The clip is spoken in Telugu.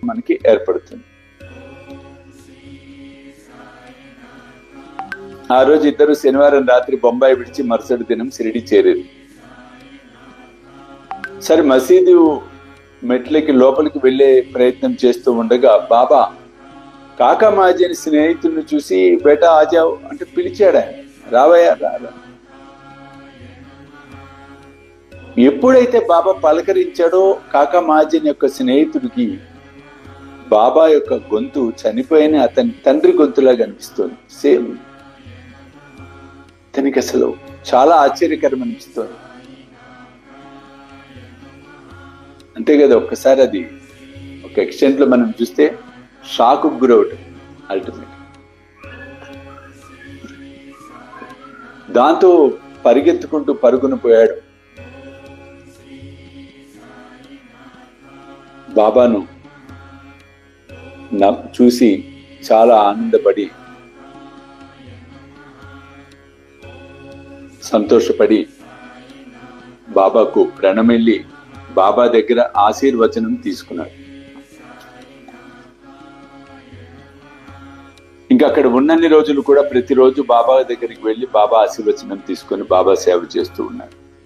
మనకి ఏర్పడుతుంది. ఆ రోజు ఇద్దరు శనివారం రాత్రి బొంబాయి విడిచి మరుసటి దినం షిరిడి చేరారు. సరే, మసీదు మెట్లకి లోపలికి వెళ్లే ప్రయత్నం చేస్తూ ఉండగా బాబా కాకా మాజీ స్నేహితుడిని చూసి బేటా ఆజావ్ అంటే పిలిచాడు. ఆయన రావయ్యా రా. ఎప్పుడైతే బాబా పలకరించాడో కాకా మాజీన్ యొక్క స్నేహితుడికి బాబా యొక్క గొంతు చనిపోయిన అతని తండ్రి గొంతులాగా అనిపిస్తుంది. సేమ్. తనకి అసలు చాలా ఆశ్చర్యకరం అనిపిస్తుంది. అంతే కదా, ఒక్కసారి అది ఒక ఎక్స్టెంట్ లో మనం చూస్తే షాక్ గురవటం అల్టిమేట్. దాంతో పరిగెత్తుకుంటూ పరుగున పోయాడు. బాబాను చూసి చాలా ఆనందపడి సంతోషపడి బాబాకు ప్రణమిల్లి బాబా దగ్గర ఆశీర్వచనం తీసుకున్నాడు. ఇంకా అక్కడ ఉన్నన్ని రోజులు కూడా ప్రతిరోజు బాబా దగ్గరికి వెళ్ళి బాబా ఆశీర్వచనం తీసుకొని బాబా సేవ చేస్తూ ఉన్నాడు.